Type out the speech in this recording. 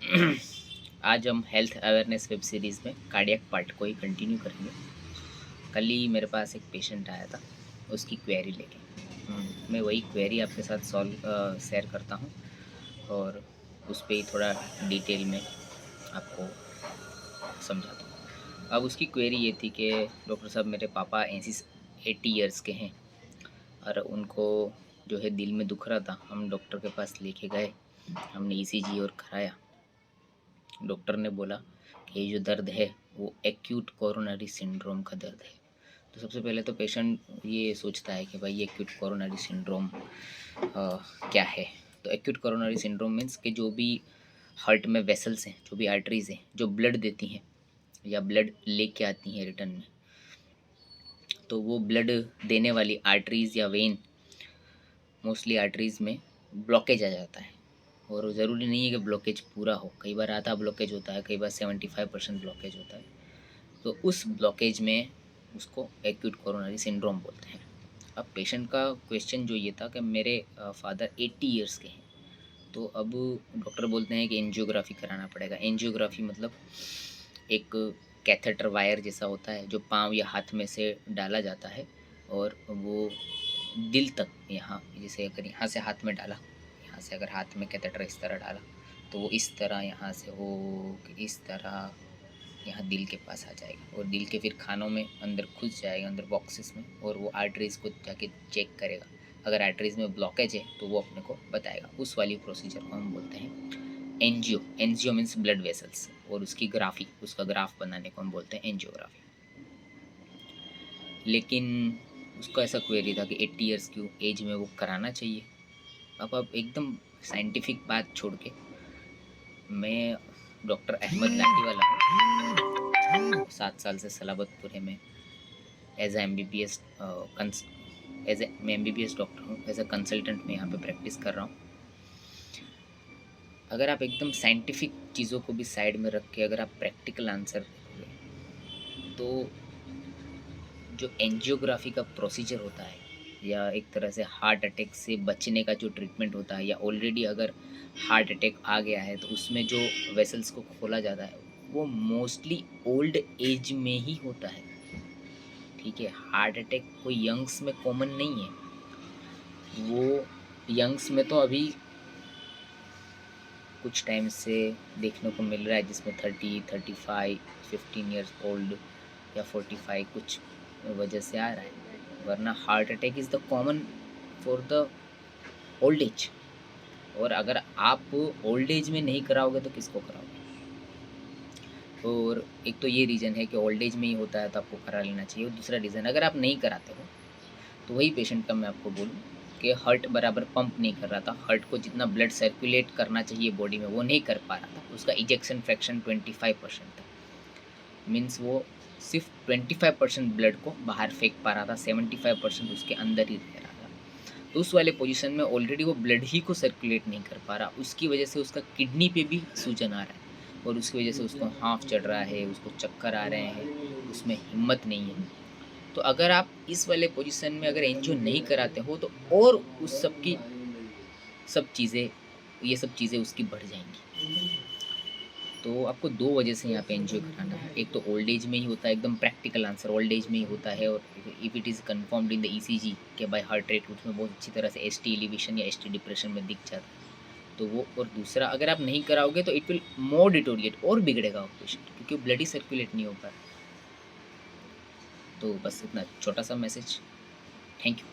आज हम health awareness web series में कार्डियक पार्ट को ही कंटिन्यू करेंगे। कल ही मेरे पास एक पेशेंट आया था उसकी क्वेरी लेके। मैं वही क्वेरी आपके साथ शेयर करता हूँ और उस पे ही थोड़ा डिटेल में आपको समझाता हूँ। अब उसकी क्वेरी ये थी कि डॉक्टर साहब मेरे पापा 80 ईयर्स के हैं और उनको जो है दिल में दुख रहा था। हम डॉक्टर के पास लेके गए, हमने ईसीजी और कराया। डॉक्टर ने बोला कि ये जो दर्द है वो एक्यूट कोरोनरी सिंड्रोम का दर्द है। तो सबसे पहले तो पेशेंट ये सोचता है कि भाई ये एक्यूट कोरोनरी सिंड्रोम क्या है। तो एक्यूट कोरोनरी सिंड्रोम मीन्स कि जो भी हार्ट में वेसल्स हैं, जो भी आर्टरीज हैं, जो ब्लड देती हैं या ब्लड लेके आती हैं रिटर्न में, तो वो ब्लड देने वाली आर्टरीज या वेन, मोस्टली आर्टरीज में ब्लॉकेज आ जाता है। और ज़रूरी नहीं है कि ब्लॉकेज पूरा हो, कई बार आधा ब्लॉकेज होता है, कई बार 75% ब्लॉकेज होता है। तो उस ब्लॉकेज में उसको एक्यूट कोरोनरी सिंड्रोम बोलते हैं। अब पेशेंट का क्वेश्चन जो ये था कि मेरे फादर 80 ईयर्स के हैं, तो अब डॉक्टर बोलते हैं कि एंजियोग्राफी कराना पड़ेगा। एंजियोग्राफी मतलब एक कैथेटर वायर जैसा होता है जो पाँव या हाथ में से डाला जाता है और वो दिल तक, यहाँ जैसे अगर यहाँ से हाथ में डाला, यहाँ से अगर हाथ में कैथेटर इस तरह डाला तो वो इस तरह यहाँ से हो इस तरह यहाँ दिल के पास आ जाएगा और दिल के फिर खानों में अंदर घुस जाएगा, अंदर बॉक्सेस में, और वो आर्टरीज़ को जाके चेक करेगा। अगर आर्टरीज़ में ब्लॉकेज है तो वो अपने को बताएगा। उस वाली प्रोसीजर को हम बोलते हैं NGO. NGO means blood vessels, और उसकी ग्राफी, उसका ग्राफ बनाने को हम बोलते हैं एनजियोग्राफी। लेकिन उसका ऐसा क्वेरी था कि 80 ईयर्स की एज में वो कराना चाहिए। अब एकदम साइंटिफिक बात छोड़ के, मैं डॉक्टर अहमद लाठी वाला हूँ। 7 साल से सलाबतपुरे में as M B B S मैं एमबीबीएस डॉक्टर हूँ। एज अ कंसल्टेंट मैं यहाँ पे प्रैक्टिस कर रहा हूँ। अगर आप एकदम साइंटिफिक चीज़ों को भी साइड में रख के अगर आप प्रैक्टिकल आंसर देखोगे तो जो एंजियोग्राफी का प्रोसीजर होता है या एक तरह से हार्ट अटैक से बचने का जो ट्रीटमेंट होता है, या ऑलरेडी अगर हार्ट अटैक आ गया है तो उसमें जो वेसल्स को खोला जाता है वो मोस्टली ओल्ड एज में ही होता है। ठीक है, हार्ट अटैक कोई यंग्स में कॉमन नहीं है। वो यंग्स में तो अभी कुछ टाइम से देखने को मिल रहा है जिसमें 30, 35, 15 ईयर्स ओल्ड या 45 कुछ वजह से आ रहा है, वरना heart attack is the common for the old age. और अगर आप ओल्ड एज में नहीं कराओगे तो किसको कराओगे? और एक तो ये रीज़न है कि ओल्ड एज में ही होता है तो आपको करा लेना चाहिए। और दूसरा रीज़न, अगर आप नहीं कराते हो तो वही पेशेंट का मैं आपको बोलूँ कि हार्ट बराबर पंप नहीं कर रहा था, हार्ट को जितना ब्लड सर्कुलेट करना चाहिए बॉडी में वो नहीं कर पा रहा था। उसका इजेक्शन फ्रैक्शन 25% था। मीन्स वो सिर्फ 25% ब्लड को बाहर फेंक पा रहा था, 75% उसके अंदर ही रह रहा था। तो उस वाले पोजीशन में ऑलरेडी वो ब्लड ही को सर्कुलेट नहीं कर पा रहा, उसकी वजह से उसका किडनी पे भी सूजन आ रहा है और उसकी वजह से उसको हाफ चढ़ रहा है, उसको चक्कर आ रहे हैं, उसमें हिम्मत नहीं है। तो अगर आप इस वाले पोजीशन में अगर एंजियो नहीं कराते हो तो और उस सब की सब चीज़ें, ये सब चीज़ें उसकी बढ़ जाएंगी। तो आपको 2 वजह से यहाँ पे एंजियो कराना है। एक तो ओल्ड एज में ही होता है, एकदम प्रैक्टिकल आंसर, ओल्ड एज में ही होता है। और if it is confirmed in the ECG के बाय हार्ट रेट, उसमें बहुत अच्छी तरह से एसटी एलिवेशन या एसटी डिप्रेशन में दिख जाता है। तो वो, और दूसरा अगर आप नहीं कराओगे तो इट विल मोर डिटोरिएट, और बिगड़ेगा वो पेशेंट, क्योंकि ब्लड ही सर्कुलेट नहीं हो पा रहा। तो बस इतना छोटा सा मैसेज। Thank you.